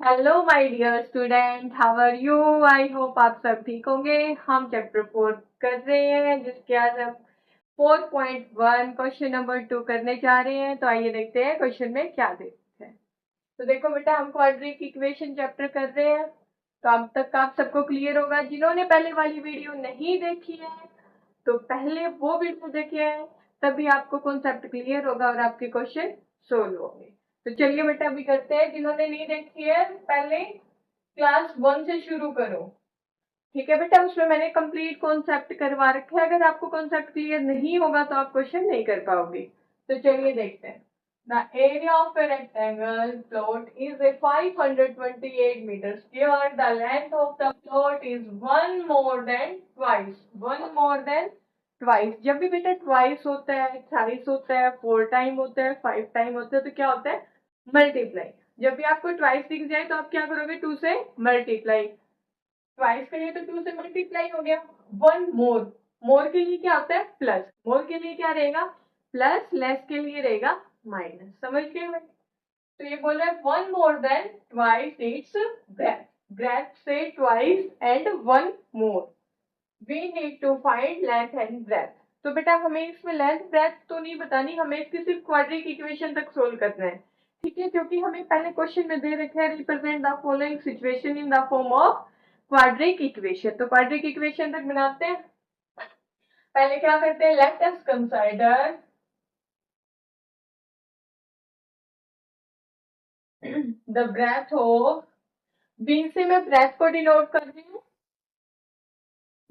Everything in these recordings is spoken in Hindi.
Hello my dear student, how are you. I hope आप सब ठीक होंगे। हम चैप्टर 4 कर रहे हैं, जिसके आज हम 4.1 क्वेश्चन नंबर 2 करने जा रहे हैं। तो आइए देखते हैं क्वेश्चन में क्या देते हैं। तो देखो बेटा, हम क्वाड्रेटिक इक्वेशन चैप्टर कर रहे हैं। तो अब तक आप सबको क्लियर होगा। जिन्होंने पहले वाली वीडियो नहीं देखी है तो पहले वो वीडियो देखे हैं, तभी आपको कॉन्सेप्ट क्लियर होगा और आपके क्वेश्चन सोल्व होंगे। तो चलिए बेटा अभी करते हैं। जिन्होंने नहीं देखी है पहले क्लास 1 से शुरू करो। ठीक है बेटा, उसमें मैंने कंप्लीट कॉन्सेप्ट करवा रखा है। अगर आपको कॉन्सेप्ट क्लियर नहीं होगा तो आप क्वेश्चन नहीं कर पाओगे। तो चलिए देखते हैं। The area of a rectangle plot is a 528 meters square. The length of the plot is one more than twice. One more than twice. जब भी बेटा twice होता है, thrice होता है, 4 टाइम होता है, 5 टाइम होता है, तो क्या होता है? मल्टीप्लाई। जब भी आपको twice दिख जाए तो आप क्या करोगे? 2 से मल्टीप्लाई। ट्वाइस के लिए तो 2 से मल्टीप्लाई हो गया। वन मोर, मोर के लिए क्या होता है? प्लस। मोर के लिए क्या रहेगा? प्लस। लेस के लिए रहेगा माइनस। समझ गए? तो ये बोल रहा है one more than twice its breadth. Breadth से twice and one more. We need to find length and breadth. तो बेटा हमें इसमें लेंथ ब्रेथ तो नहीं बतानी, हमें इसकी सिर्फ क्वाड्रेटिक इक्वेशन तक सोल्व करना है। ठीक है, क्योंकि हमें पहले क्वेश्चन में दे रखा है represent the following situation in the form of quadratic equation. तो क्वाड्रेटिक इक्वेशन तक बनाते हैं। पहले क्या करते हैं? Let us consider the breadth of, B से मैं ब्रेथ को डिनोट कर रही हूँ।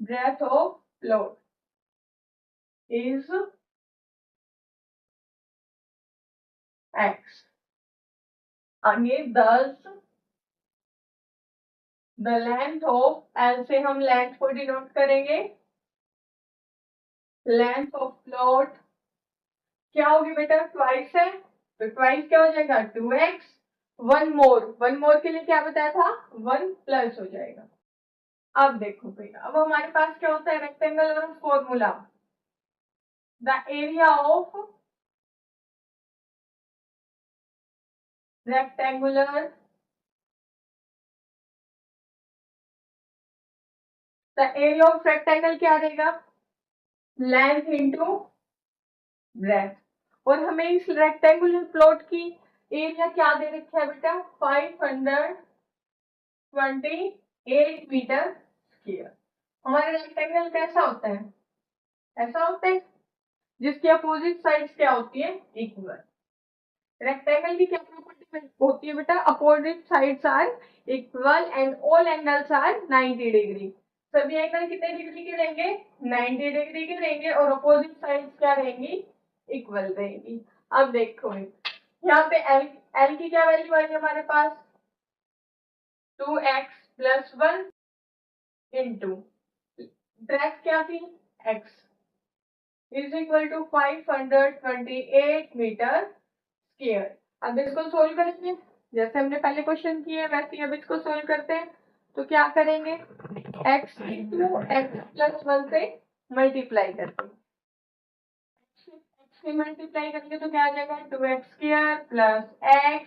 Breadth of plot is x. आगे 10 द लेंथ ऑफ, एल से हम लेंथ को डिनोट करेंगे। लेंथ ऑफ प्लॉट क्या होगी बेटा? ट्वाइस है, तो ट्वाइस क्या हो जाएगा? 2x। One more, one more के लिए क्या बताया था? 1 प्लस हो जाएगा। अब देखो बेटा, अब हमारे पास क्या होता है? रेक्टेंगल और formula. The area of rectangular, the area of rectangle क्या रहेगा? Length into breadth. और हमें इस रेक्टेंगुलर प्लॉट की एरिया क्या दे रखा है बेटा? 528 मीटर स्क्वायर। हमारा रेक्टेंगल कैसा होता है? ऐसा होता है, जिसकी अपोजिट साइड्स क्या होती है? इक्वल। रेक्टेंगल की क्या प्रॉपर्टी होती है बेटा? Opposite sides are equal and all angles are 90 degree. सभी एंगल कितने डिग्री के रहेंगे? 90 डिग्री के रहेंगे। और अपोजिट साइड्स क्या रहेंगी? इक्वल रहेंगी। अब देखो यहाँ पे एल, एल की क्या वैल्यू आई हमारे पास? 2x प्लस 1 इंटू ब्रेथ क्या थी? x is equal to 528 metre square. अब इसको सोल्व करेंगे, जैसे हमने पहले क्वेश्चन किए वैसे ही अब इसको सोल्व करते हैं। तो क्या करेंगे? x इंटू एक्स प्लस 1 से मल्टीप्लाई करते हैं। x से मल्टीप्लाई करेंगे तो क्या आ जाएगा? 2x square plus x।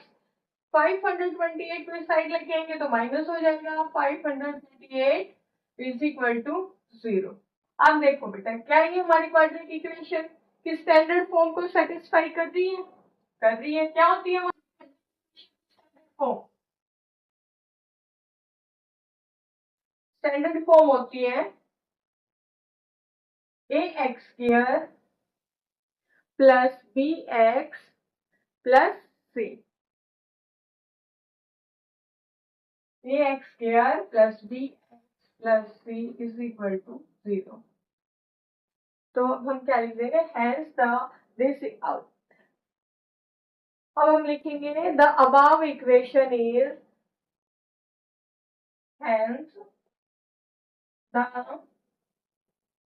528 में साइड लेके आएंगे तो माइनस हो जाएगा। 528 इज इक्वल टू 0। अब देखो बेटा, क्या ये हमारी क्वाड्रेटिक इक्वेशन की स्टैंडर्ड फॉर्म को सेटिस्फाई कर रही है? कर रही है। क्या होती है हमारी स्टैंडर्ड फॉर्म? स्टैंडर्ड फॉर्म होती है ax square plus bx plus c। ax square plus bx plus c is equal to 0। तो अब हम क्या लिख देंगे? Hence the this out. अब हम लिखेंगे the above equation is, hence the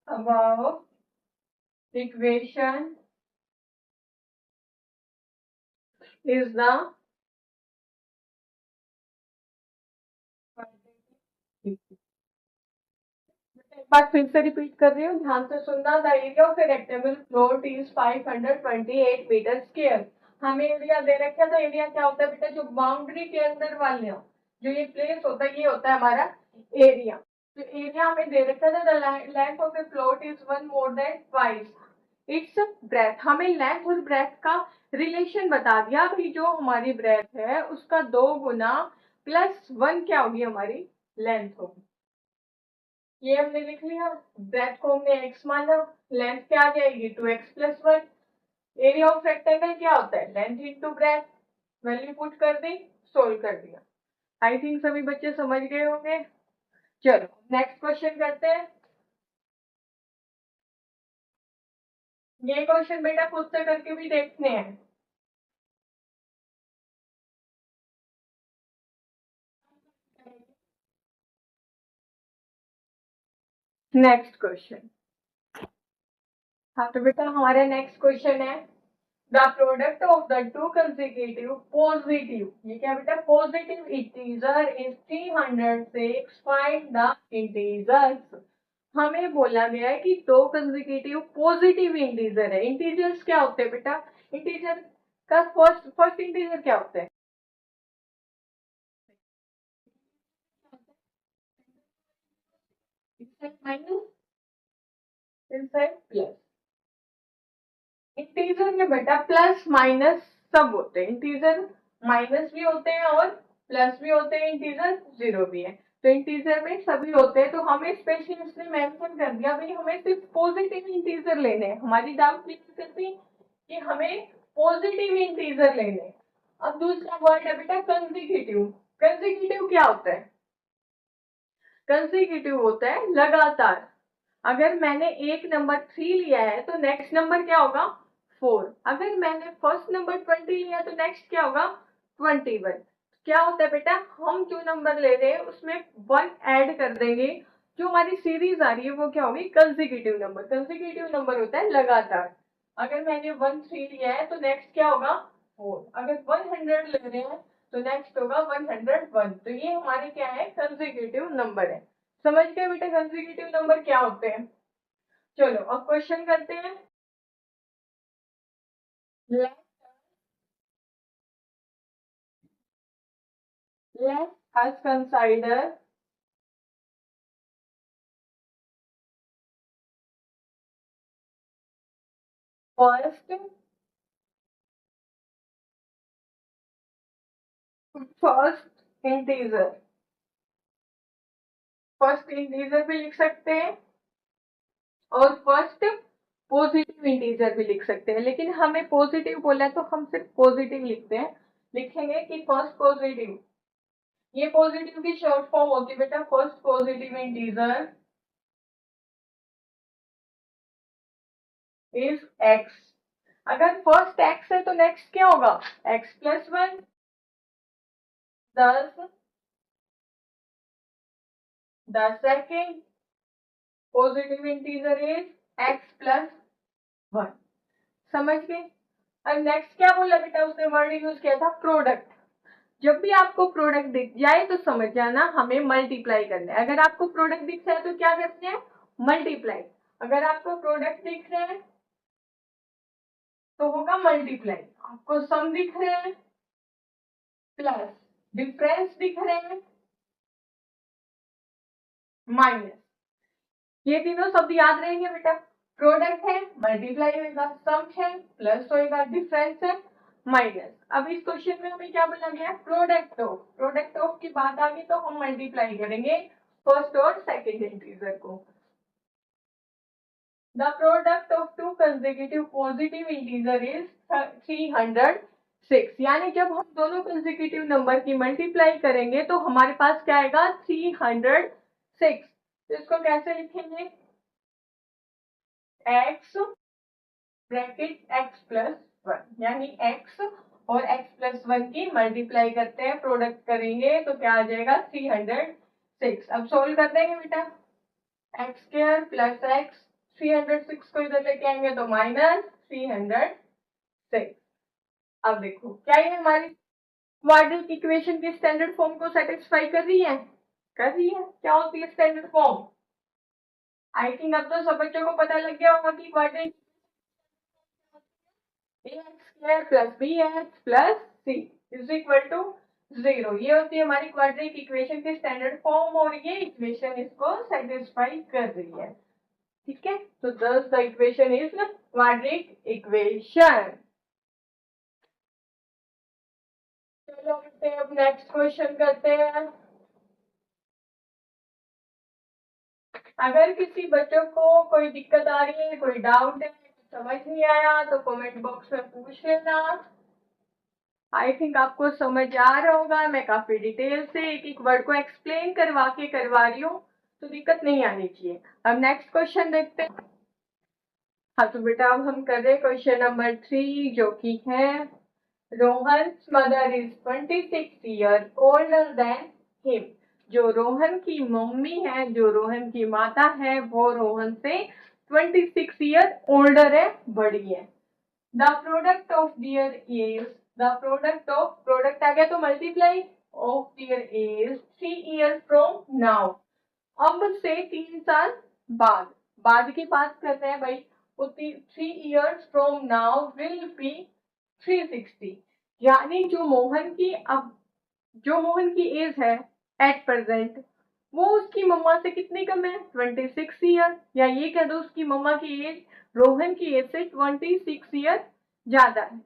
above equation is the, एक बार फिर से रिपीट कर रही हूँ, ध्यान से सुनना। The area of a rectangle plot is 528 metre square. हमें एरिया दे रखा है, तो एरिया क्या होता है बेटा? जो बाउंड्री के अंदर वाले जो ये प्लेस होता है ये होता है हमारा एरिया। तो एरिया हमें दे रखा था, the length of A plot is one more than twice its breath. हमें लेंथ और ब्रेथ का रिलेशन बता दिया कि जो हमारी ब्रेथ है उसका 2 गुना +1 क्या होगी, हमारी लेंथ होगी। ये हमने लिख लिया, ब्रेथ को हमने x माना, लेंथ क्या आ जाएगी 2x+1। एरिया ऑफ रेक्टेंगल क्या होता है, length into breadth. Value put कर दी, सोल्व कर दिया। आई थिंक सभी बच्चे समझ गए होंगे। चलो नेक्स्ट क्वेश्चन करते हैं। ये क्वेश्चन बेटा खुद से करके भी देखने हैं। नेक्स्ट क्वेश्चन, हाँ तो बेटा हमारा नेक्स्ट क्वेश्चन है the product of the two consecutive positive, ये क्या बेटा, positive integer is 306, find the integers. हमें बोला गया है कि दो कंसेक्यूटिव पॉजिटिव इंटीजर है। इंटीजर्स क्या होते हैं बेटा, इंटीजर का फर्स्ट फर्स्ट इंटीजर क्या होता है, माइनस इनसाइड प्लस। इंटीजर में बेटा प्लस माइनस सब होते हैं, इंटीजर माइनस भी होते हैं और प्लस भी होते हैं, इंटीजर जीरो भी है। तो इंटीजर में सभी होते हैं, तो हमें स्पेशली इसने मेंशन कर दिया भाई हमें सिर्फ पॉजिटिव इंटीजर लेने हैं। हमारी डाउट क्लियर करती कि हमें पॉजिटिव इंटीजर लेने हैं। अब दूसरा वर्ड है बेटा कंसेक्यूटिव। कंसेक्यूटिव क्या होता है, कंसेक्यूटिव होता है लगातार। अगर मैंने एक नंबर 3 लिया है तो नेक्स्ट नंबर क्या होगा 4। अगर मैंने फर्स्ट नंबर 20 लिया तो नेक्स्ट क्या होगा 21। क्या होता है बेटा, हम जो नंबर ले रहे हैं उसमें 1 ऐड कर देंगे, जो हमारी सीरीज आ रही है वो क्या होगी कंसेक्यूटिव नंबर। कंसेक्यूटिव नंबर होता है लगातार। अगर मैंने 1 3 लिया है तो नेक्स्ट क्या होगा 4। अगर 100 ले रहे हैं तो नेक्स्ट होगा 101। तो ये हमारे क्या है कंसेक्यूटिव नंबर है। समझ गए बेटा कंसेक्यूटिव नंबर क्या होते हैं। चलो अब क्वेश्चन करते हैं। let let us consider first first integer. First integer भी लिख सकते हैं और फर्स्ट पॉजिटिव इंटीजर भी लिख सकते हैं, लेकिन हमें पॉजिटिव बोला है तो हम सिर्फ पॉजिटिव लिखते हैं। लिखेंगे कि फर्स्ट पॉजिटिव, ये पॉजिटिव की शॉर्ट फॉर्म होती है बेटा first positive integer is x. अगर फर्स्ट एक्स है तो नेक्स्ट क्या होगा x+1। thus the second positive integer is x+1। समझ गए। अब नेक्स्ट क्या बोला बेटा, उसने वर्ड यूज किया था प्रोडक्ट। जब भी आपको प्रोडक्ट दिख जाए तो समझ जाना हमें मल्टीप्लाई करना है। अगर आपको प्रोडक्ट दिख रहा है तो क्या करते हैं मल्टीप्लाई। अगर आपको प्रोडक्ट दिख रहे हैं तो होगा मल्टीप्लाई। आपको सम दिख रहे हैं प्लस, डिफरेंस दिख रहे हैं माइनस। ये तीनों शब्द याद रहेंगे बेटा। प्रोडक्ट है मल्टीप्लाई होगा, सम है प्लस होगा, डिफरेंस है माइनस। अब इस क्वेश्चन में हमें क्या बोला गया प्रोडक्ट ऑफ की बात आ गई तो हम मल्टीप्लाई करेंगे फर्स्ट और सेकंड इंटीजर को। The product of to consecutive positive integer is 306। यानी जब हम दोनों कंसेक्यूटिव नंबर की मल्टीप्लाई करेंगे तो हमारे पास क्या आएगा 306। तो इसको कैसे लिखेंगे x ब्रैकेट x+1, यानी x और x+1 की मल्टीप्लाई करते हैं, प्रोडक्ट करेंगे तो क्या आ जाएगा 306। अब सोल्व कर देंगे बेटा x² प्लस x, 306 को इधर लेके आएंगे तो -306। अब देखो क्या ये हमारी क्वाड्रेटिक इक्वेशन की स्टैंडर्ड फॉर्म को सेटिस्फाई कर रही है, कर रही है। क्या होती है स्टैंडर्ड फॉर्म, आई थिंक अब तो सब बच्चों को पता लग गया होगा कि quadratic ax² plus bx plus c is equal to 0। ये होती है हमारी क्वाड्रेटिक इक्वेशन की स्टैंडर्ड फॉर्म और ये इक्वेशन इसको सेटिस्फाई कर रही है। ठीक है, तो दस the equation is quadratic equation. चलो अब नेक्स्ट क्वेश्चन करते हैं। अगर किसी बच्चों को कोई दिक्कत आ रही है, कोई डाउट है, समझ नहीं आया तो कमेंट बॉक्स में पूछ लेना। आई थिंक आपको समझ आ रहा होगा, मैं काफी डिटेल से एक एक वर्ड को एक्सप्लेन करवा रही हूँ, तो दिक्कत नहीं आनी चाहिए। अब नेक्स्ट क्वेश्चन देखते हैं। हाँ तो बेटा अब हम कर रहे हैं क्वेश्चन नंबर 3, जो कि है Rohan's mother is 26 year older than him. जो रोहन की मम्मी है, जो रोहन की माता है, वो रोहन से 26 ईयर ओल्डर है, बड़ी है। The product of their is, the product of, product आ गया तो multiply of their is 3 year from now. अब से 3 साल बाद की बात कर रहे हैं भाई। 3 years from now will be 360। यानी जो मोहन की एज है एट प्रेजेंट, वो उसकी मम्मा से कितनी कम है, 26 ईयर। या ये कह दो उसकी मम्मा की एज रोहन की एज से 26 ईयर ज्यादा है।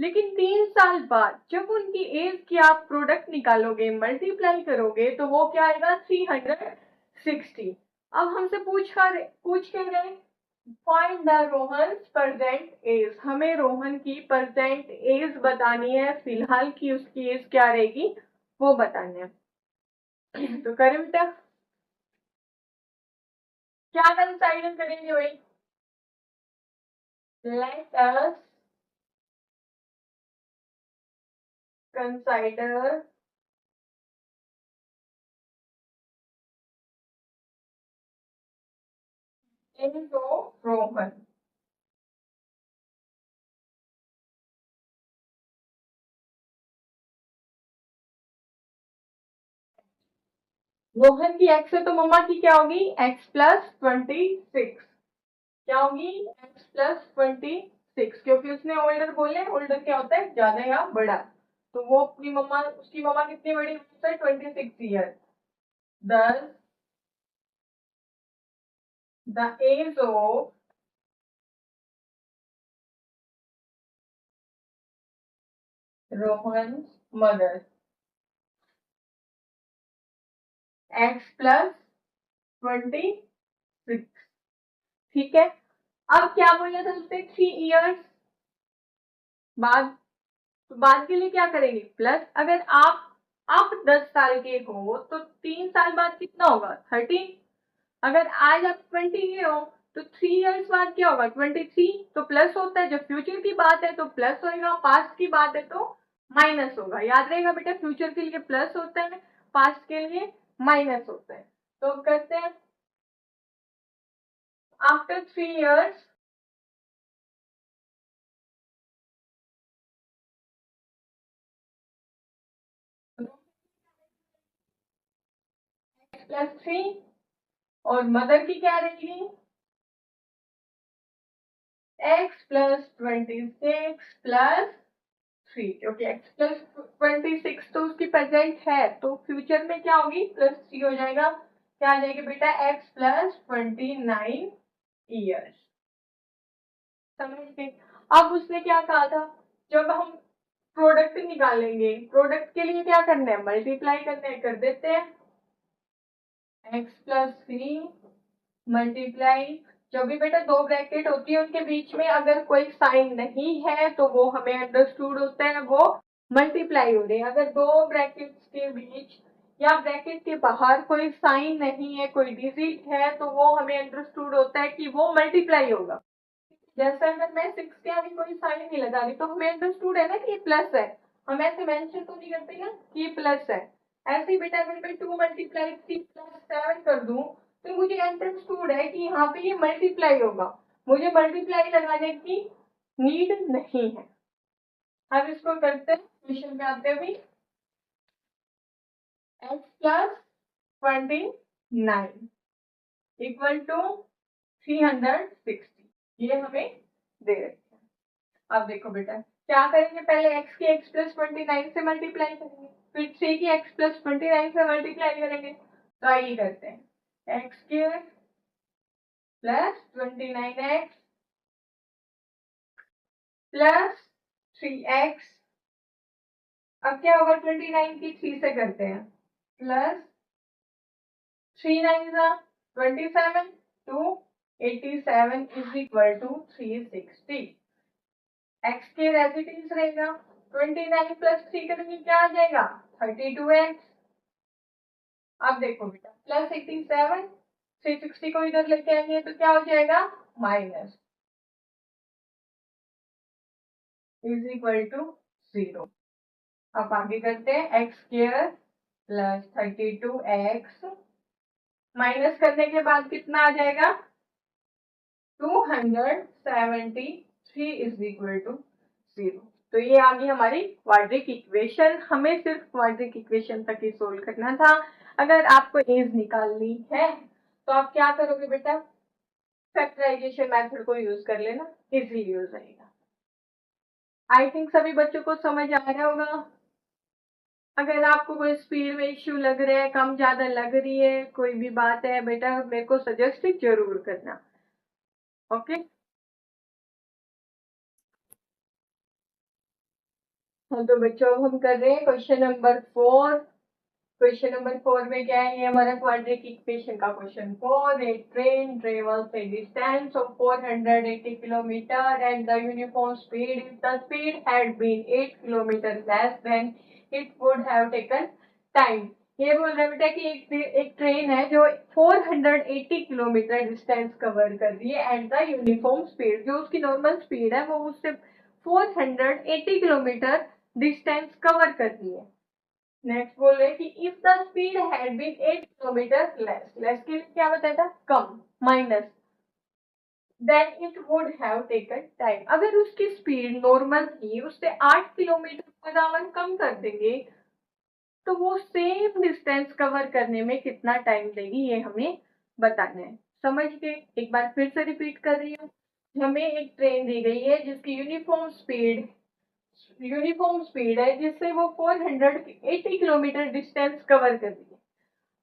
लेकिन 3 साल बाद जब उनकी एज की आप प्रोडक्ट निकालोगे, मल्टीप्लाई करोगे, तो वो क्या आएगा, 360। अब हमसे पूछ के रहे find the Rohan's present age. हमें रोहन की प्रेजेंट एज बतानी है, फिलहाल की उसकी एज क्या रहेगी वो बतानी है। तो करें बेटा, क्या कंसाइडर करेंगे भाई। लेट अस कंसाइडर इनको रोहन। रोहन की एक्स है तो मम्मा की क्या होगी, x+26। क्या होगी, x+26, क्योंकि उसने ओल्डर बोले, ओल्डर क्या होता है, ज्यादा या बड़ा। तो वो अपनी मम्मा, उसकी मम्मा कितनी बड़ी, 26 year. thus the age of Rohan's mother, x+26। ठीक है, अब क्या बोला था उसने, 3 ईयर्स बाद। तो बाद के लिए क्या करेंगे, प्लस। अगर आप 10 साल के हो तो 3 साल बाद कितना होगा, 13। अगर आज आप 20 के हो तो 3 ईयर्स बाद क्या होगा, 23। तो प्लस होता है, जब फ्यूचर की बात है तो प्लस होगा, पास्ट की बात है तो माइनस होगा। याद रहेगा बेटा, फ्यूचर के लिए प्लस होता है, पास्ट के लिए माइनस होता है। तो कहते हैं आफ्टर 3 ईयर्स x+3, और मदर की क्या रहेगी, x+26+3, क्योंकि x+26 तो उसकी प्रेजेंट है, तो फ्यूचर में क्या होगी, +3 हो जाएगा। क्या आ जाएगा बेटा, x+29 ईयर्स। समझ गए। अब उसने क्या कहा था, जब हम प्रोडक्ट निकालेंगे, प्रोडक्ट के लिए क्या करना है, मल्टीप्लाई करना है, कर देते हैं। x+3 मल्टीप्लाई, जो भी बेटा दो ब्रैकेट होती है उनके बीच में अगर कोई साइन नहीं है तो वो हमें अंडरस्टूड होता है, वो मल्टीप्लाई हो रही है। अगर दो ब्रैकेट्स के बीच या ब्रैकेट के बाहर कोई साइन नहीं है, कोई डिजिट है, तो वो हमें अंडरस्टूड होता है कि वो मल्टीप्लाई होगा। जैसे अगर मैं 6 के आगे कोई साइन नहीं लगा रही तो हमें अंडरस्टूड है ना कि ये प्लस है, हम ऐसे मेंशन तो नहीं करते ना कि ये प्लस है। ऐसे ही बेटा अगर मैं 2 × 3 + 7 कर दूं तो मुझे अंडरस्टूड है कि यहाँ पे ये मल्टीप्लाई होगा, मुझे मल्टीप्लाई लगाने की नीड नहीं है। अब इसको करते हैं, क्वेश्चन पे आते हैं। x+29 इक्वल टू 360, ये हमें दे रखे हैं। अब देखो बेटा क्या करेंगे, पहले x की x+29 से मल्टीप्लाई करेंगे, फिर 3 की x प्लस 29 से मल्टीप्लाई करेंगे। तो आइए करते हैं, x square plus 29x plus 3x। अब क्या होगा, 29 की 3 से करते हैं, plus 3 9 27 to 87 is equal to 360। X के रेजिडेंस रहेगा, 29 प्लस 3 करेंगे क्या आ जाएगा, 32x। अब देखो बेटा, प्लस 87 360 को इधर लेके आएंगे तो क्या हो जाएगा, माइनस इज इक्वल टू 0। अब आगे करते हैं, x square plus 32x minus करने के बाद कितना आ जाएगा, 273 इज इक्वल टू 0। तो ये आ गई हमारी क्वाड्रिक इक्वेशन। हमें सिर्फ क्वाड्रिक इक्वेशन तक ही सोल्व करना था। अगर आपको एज निकालनी है तो आप क्या करोगे बेटा, फैक्टराइजेशन मेथड को यूज कर लेना, इजीली हो जाएगा। आई थिंक सभी बच्चों को समझ आ रहा होगा। अगर आपको कोई स्पीड में इश्यू लग रहा है, कम ज्यादा लग रही है, कोई भी बात है बेटा, मेरे को सजेस्ट जरूर करना। ओके हाँ, तो बच्चों हम कर रहे हैं क्वेश्चन नंबर 4। क्वेश्चन नंबर 4 में क्या है, ये हमारा क्वाड्रिक इक्वेशन का question 4। A train travels a distance of 480 kilometre and the uniform speed, if the speed had been 8 kilometre less than it would have taken time. ये बोल रहे बेटा कि एक ट्रेन है जो 480 किलोमीटर डिस्टेंस कवर कर रही है एंड द यूनिफॉर्म स्पीड, जो उसकी नॉर्मल स्पीड है वो उससे 480 किलोमीटर डिस्टेंस कवर कर रही है। नेक्स्ट बोल रहे कि if the speed had been 8 kilometre less के लिए क्या बताया था, कम, minus, then it would have taken time. अगर उसकी स्पीड नॉर्मल थी, उससे 8 किलोमीटर पर आवर कम कर देंगे तो वो सेम डिस्टेंस कवर करने में कितना टाइम लेगी, ये हमें बताना है। समझ गए? एक बार फिर से रिपीट कर रही हूँ। हमें एक ट्रेन दी गई है जिसकी यूनिफॉर्म स्पीड है जिससे वो 480 किलोमीटर डिस्टेंस कवर कर रही है।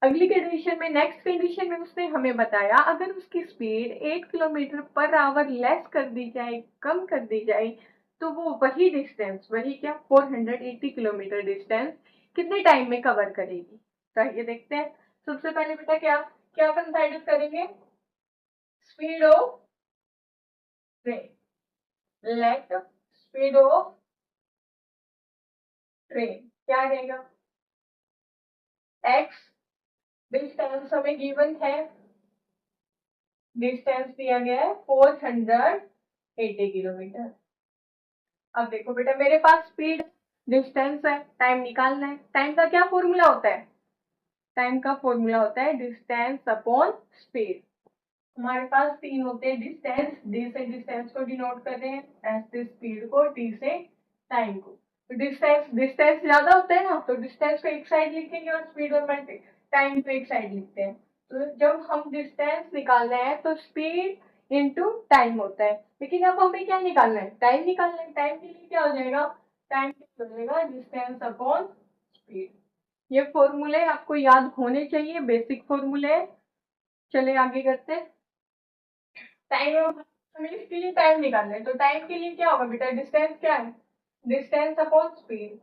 अगली कंडीशन में, नेक्स्ट कंडीशन में उसने हमें बताया अगर उसकी speed 8 kilometre per hour less कर दी जाए, कम कर दी जाए, तो वो वही डिस्टेंस, वही क्या, 480 किलोमीटर डिस्टेंस कितने टाइम में कवर करेगी। तो ये देखते हैं। सबसे पहले बेटा क्या क्या कंसिडर करेंगे, speed of train, let speed of train क्या रहेगा, एक्स, डिस्टेंस हमें गिवन है, डिस्टेंस दिया गया है 480 किलोमीटर। अब देखो बेटा, मेरे पास स्पीड, डिस्टेंस है, टाइम निकालना है। टाइम का क्या फॉर्मूला होता है, टाइम का फॉर्मूला होता है डिस्टेंस अपॉन स्पीड। हमारे पास तीन होते हैं डिस्टेंस, डी से डिस्टेंस को डिनोट कर रहे हैं, एस से स्पीड को, टी से टाइम को। तो डिस्टेंस ज्यादा होता है ना, तो डिस्टेंस को एक साइड लिखेंगे और स्पीड और टाइम को एक साइड लिखते हैं। तो जब हम डिस्टेंस निकालना है तो स्पीड इंटू टाइम होता है, लेकिन अब हमें क्या निकालना है, टाइम निकालना है। टाइम के लिए क्या हो जाएगा, टाइम हो जाएगा डिस्टेंस अपॉन स्पीड। ये फॉर्मूले आपको याद होने चाहिए, बेसिक फॉर्मूले। चले आगे करते हैं। टाइम, हमें इसके लिए टाइम निकालना है, तो टाइम के लिए क्या होगा बेटा, डिस्टेंस क्या है, डिस्टेंस अपॉन स्पीड।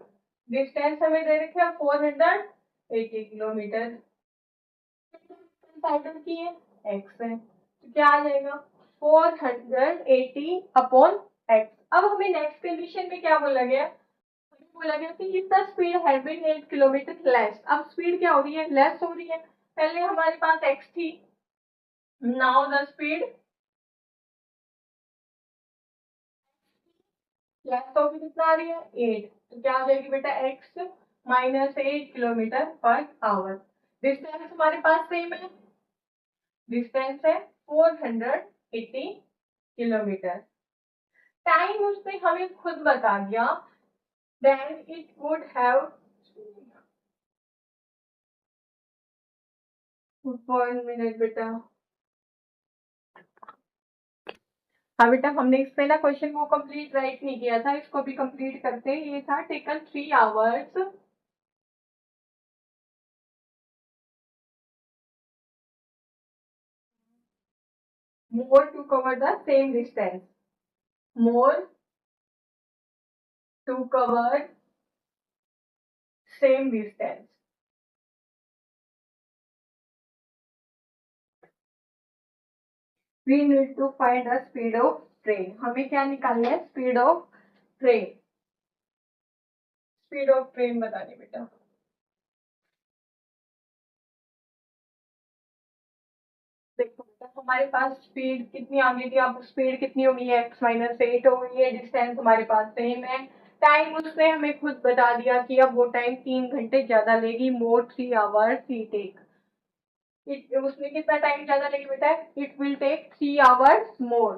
डिस्टेंस हमें दे रखे 480 किलोमीटर, कंसिडर किए एक्स है, तो क्या आ जाएगा 480 अपॉन एक्स। अब हमें नेक्स्ट कंडीशन में क्या बोला गया, बोला गया कि if the speed had been 8 kilometre less. अब स्पीड क्या हो रही है, लेस हो रही है। पहले हमारे पास एक्स थी, नाउ द स्पीड लेस तो भी कितना आ रही है, 8। तो क्या आ जाएगी बेटा, x minus 8 kilometre per hour. Distance हमारे पास सेम है, डिस्टेंस है 480 किलोमीटर। टाइम उसने हमें खुद बता दिया, then it would have, 1 minute बेटा। हाँ बेटा, हमने इससे ना क्वेश्चन को कंप्लीट राइट नहीं किया था, इसको भी कंप्लीट करते हैं। ये था taken 3 hours more to cover the same distance, more to cover same distance. We need to find the speed of train. हमें क्या निकालना है? Speed of train. Speed of train बतानी बेटा. देखो बेटा, हमारे पास स्पीड कितनी आ गई थी? अब स्पीड कितनी हो गई है? x-8 हो गई है. डिस्टेंस हमारे पास सेम है. टाइम उसने हमें खुद बता दिया कि अब वो टाइम 3 घंटे ज्यादा लेगी. मोर 3 आवर्स ही टेक. उसने कितना टाइम ज्यादा लेगी बेटा? It will take 3 hours more.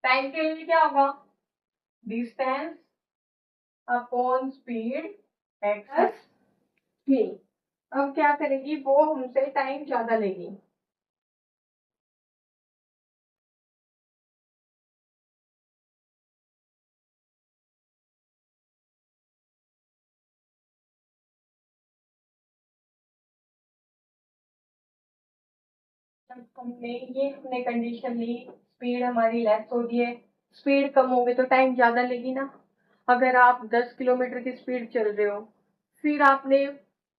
Time के लिए क्या होगा? डिस्टेंस अपॉन स्पीड एक्स थी. अब क्या करेगी वो? हमसे टाइम ज्यादा लेगी. हमने कंडीशन ली, स्पीड हमारी लेस हो गई है. स्पीड कम होगी तो टाइम ज्यादा लेगी ना. अगर आप 10 किलोमीटर की स्पीड चल रहे हो, फिर आपने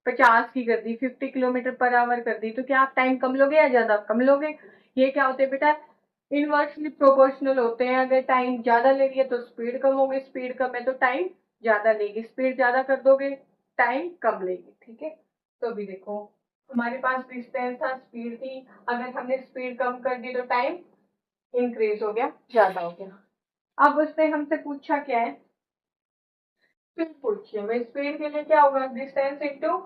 50 की कर दी, 50 किलोमीटर पर आवर कर दी, तो क्या आप टाइम कम लोगे या ज्यादा? कम लोगे. ये क्या होते हैं बेटा? इनवर्सली प्रोपोर्शनल होते हैं. अगर टाइम ज्यादा ले रही है तो स्पीड कम होगी, स्पीड कम है तो टाइम ज्यादा लेगी. स्पीड ज्यादा कर दोगे, टाइम कम लेगी. ठीक है. तो अभी देखो, हमारे पास डिस्टेंस था, स्पीड थी. अगर हमने स्पीड कम कर दी तो टाइम इंक्रीज हो गया, ज्यादा हो गया. अब उसने हमसे पूछा क्या है? स्पीड पूछिए. भाई स्पीड के लिए क्या होगा? डिस्टेंस इंटू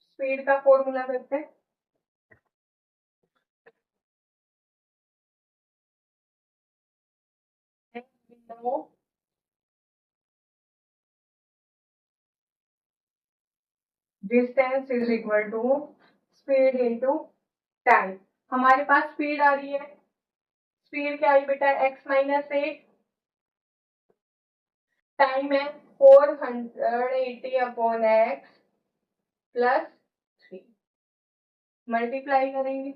स्पीड का फॉर्मूला करते हैं. Distance is equal to speed into time. हमारे पास स्पीड आ रही है. स्पीड क्या आई बेटा? x-8. टाइम है 480 अपॉन एक्स प्लस 3. मल्टीप्लाई करेंगे.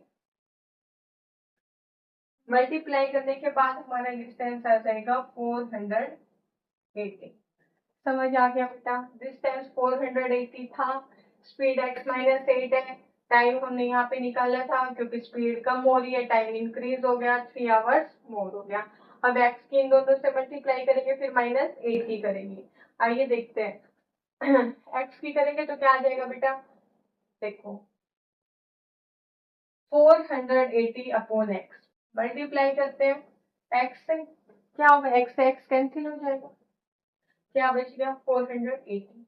मल्टीप्लाई करने के बाद हमारा डिस्टेंस आ जाएगा 480. समझ आ गया बेटा? डिस्टेंस 480 था. स्पीड x-8 है. टाइम हमने यहाँ पे निकाला था, क्योंकि स्पीड कम हो रही है टाइम इंक्रीज हो गया, 3 आवर्स मोर हो गया. अब x की इन दोनों से मल्टीप्लाई करेंगे, फिर -8 की करेंगे. आइए देखते हैं. x की करेंगे तो क्या आ जाएगा बेटा? देखो 480 अपॉन एक्स. मल्टीप्लाई करते हैं x से. क्या होगा? x से x कैंसिल हो जाएगा. क्या बच गया? 480.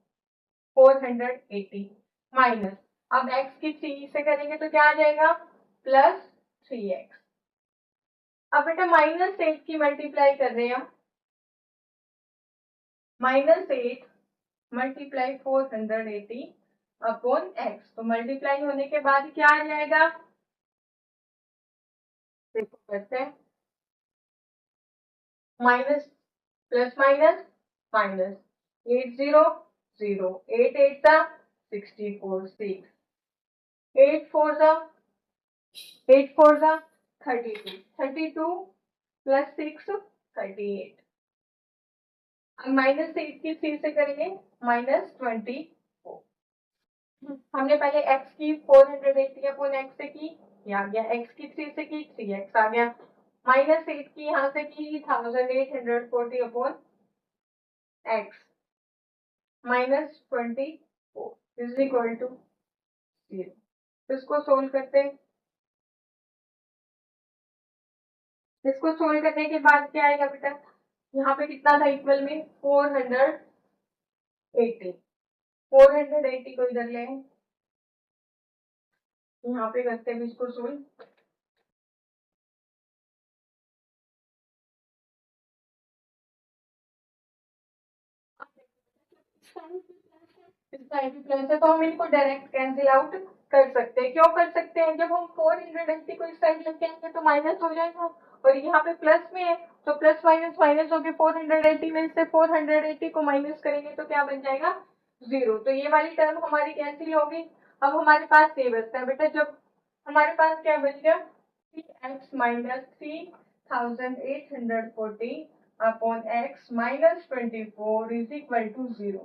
480 माइनस. अब x की 3 से करेंगे तो क्या आ जाएगा? +3x. अब बेटा -8 की मल्टीप्लाई कर रहे हैं हम. -8 मल्टीप्लाई 480 अपॉन x. तो मल्टीप्लाई होने के बाद क्या आ जाएगा? देखो करते हैं. Minus plus minus minus. 8 0 0. 8 8 64. 6. 8 4 8 4 32. 32 plus 6 38. -8 की 3 से करेंगे -24. हमने पहले x की 480 अपॉन x से की, ये आ गया. x की 3 से की, 3x आ गया. -8 की यहाँ से की, 1840 upon x -24 is equal to 0. इसको सोल्व करते हैं. इसको सोल्व करने के बाद क्या आएगा बेटा? यहाँ पे कितना था इक्वल में? 480. 480 को इधर ले, यहाँ पे करते हैं इसको सोल्व. इसका भी प्लस है तो हम इनको डायरेक्ट कैंसिल आउट कर सकते हैं. क्यों कर सकते हैं? जब हम 480 को इस साइड लेके आएंगे तो माइनस हो जाएगा, और यहाँ पे प्लस में है तो प्लस माइनस माइनस हो गया. 480 में से 480 को माइनस करेंगे तो क्या बन जाएगा? 0. तो ये वाली टर्म हमारी कैंसिल होगी. अब हमारे पास ये बचता है बेटा. जब हमारे पास क्या बच गया? 3x minus 3840 upon x minus 24 is equal to 0।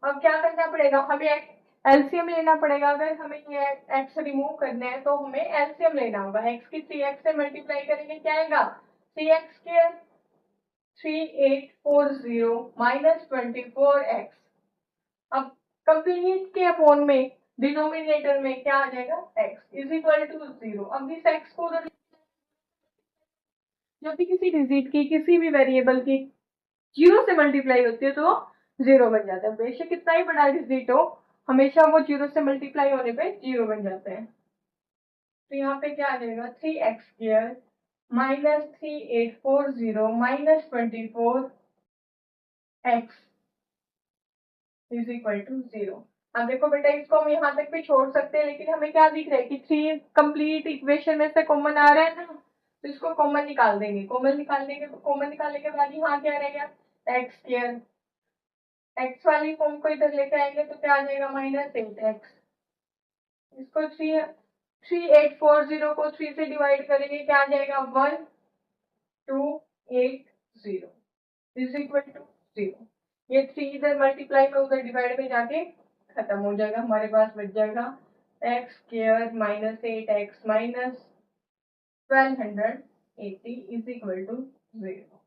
अब क्या करना पड़ेगा, हमें एलसीएम लेना पड़ेगा। अगर हमें ये x रिमूव करना है तो हमें एलसीएम लेना होगा। x की 3x से मल्टीप्लाई करेंगे, क्या आएगा 3x स्क्वायर 3840 माइनस 24x। अब कंप्लीट के अपॉन में डिनोमिनेटर में क्या आ जाएगा x इज इक्वल टू 0। अब इस x को जब भी किसी डिजिट की किसी भी वेरिएबल की 0 से मल्टीप्लाई होती है तो 0 बन जाता है। बेशक कितना ही बड़ा डिजिट हो, हमेशा वो 0 से मल्टीप्लाई होने पे 0 बन जाते हैं। तो यहाँ पे क्या आ जाएगा 3x square minus 3840 minus 24x is equal to 0। अब देखो बेटा, इसको हम यहाँ तक भी छोड़ सकते हैं, लेकिन हमें क्या दिख रहा है कि 3 कंप्लीट इक्वेशन में से कॉमन आ रहा है ना, तो इसको कॉमन निकाल देंगे। कॉमन निकालने के बाद यहाँ क्या रहेगा x स्क्वायर। x वाली फॉर्म को इधर लेके आएंगे तो क्या आ जाएगा माइनस 8x। इसको 3840 को 3 से डिवाइड करेंगे, क्या आ जाएगा 1280 इज इक्वल टू 0। ये 3 इधर मल्टीप्लाई में उधर डिवाइड में जाके खत्म हो जाएगा। हमारे पास बच जाएगा x square minus 8x minus 1280 is equal to 0।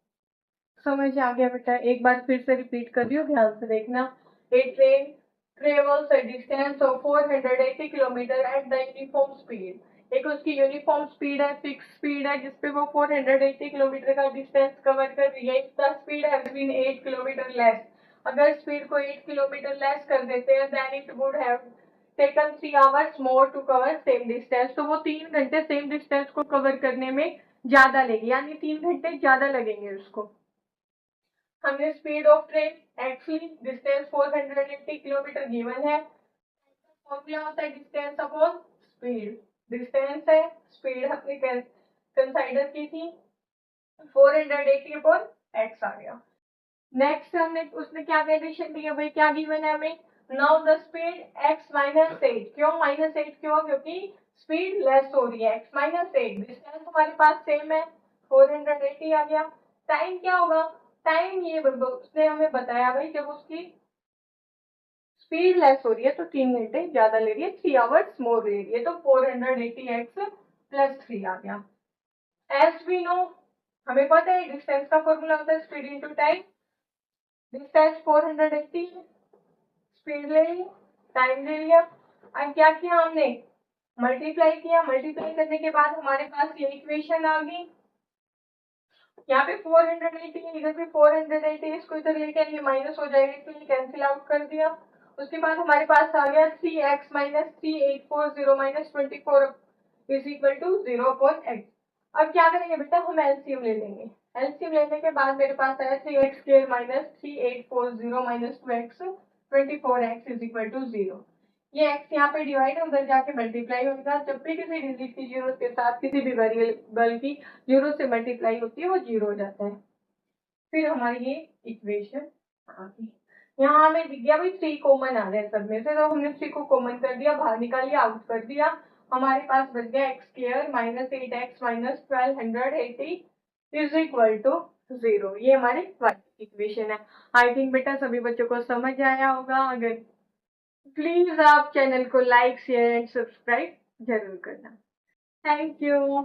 समझ आ गया बेटा? एक बार फिर से रिपीट कर रही हूँ, ध्यान से देखना। A train travels a distance of 480 kilometre at the uniform speed. एक उसकी यूनिफॉर्म स्पीड है, फिक्स स्पीड है, जिसपे वो 480 किलोमीटर का डिस्टेंस कवर कर रही है। The speed has been 8 kilometre less. अगर स्पीड को 8 किलोमीटर लेस कर देते हैं, then it would have taken 3 hours more to cover same distance. तो वो 3 घंटे सेम डिस्टेंस को कवर करने में ज्यादा लेगी, यानी 3 घंटे ज्यादा लगेंगे उसको। हमने speed of train actually distance 480 kilometre given है। फॉर्मूला होता है डिस्टेंस अपॉन स्पीड। डिस्टेंस है, स्पीड हमने कंसिडर की थी, 480 अपॉन एक्स आ गया। नेक्स्ट हमने उसने क्या कंडीशन दी है भाई, क्या गिवन है हमें, now the speed x minus 8। क्यों माइनस 8 क्यों, क्योंकि स्पीड लेस हो रही है। x माइनस 8, डिस्टेंस हमारे पास सेम है 480 आ गया। टाइम क्या होगा, टाइम ये उसने हमें बताया भाई, जब उसकी स्पीड लेस हो रही है तो 3 घंटे ज्यादा ले रही है, 3 आवर्स मोर ले रही है, तो 480x प्लस 3 आ गया। एज वी नो, हमें पता है डिस्टेंस का फॉर्मूला होता है speed into time. Distance 480, speed ले ली, टाइम ले लिया। अब क्या किया हमने, मल्टीप्लाई किया। मल्टीप्लाई करने के बाद हमारे पास ये इक्वेशन आ गई। यहाँ पे 480, इधर भी 480, इसको इधर लेके आएंगे माइनस हो जाएगा, इसलिए कैंसिल आउट कर दिया। उसके बाद हमारे पास आ गया 3x minus 3840 minus 24 is equal to 0 upon x. अब क्या करेंगे बेटा, हम एलसीएम ले लेंगे। एलसीएम लेने के बाद मेरे पास आया 3x square minus 3840 minus 2x 24x is equal to 0। ये x यहाँ पे डिवाइड है, उधर जाके मल्टीप्लाई होगा। जब भी किसी डिजिट की जीरो के साथ किसी भी वेरिएबल की जीरो से मल्टीप्लाई होती है वो जीरो हो जाता है। फिर हमारी ये इक्वेशन आ गई। यहाँ हमें दिख गया भाई 3 कॉमन आ रहे हैं सब में से, तो हमने 3 को कॉमन कर दिया, बाहर निकालिए, आउट कर दिया। हमारे पास बच गया x square minus 8x minus 1280 is equal to 0। ये हमारी इक्वेशन है। आई थिंक बेटा सभी बच्चों को समझ आया होगा। अगर प्लीज आप चैनल को लाइक शेयर एंड सब्सक्राइब जरूर करना। Thank you.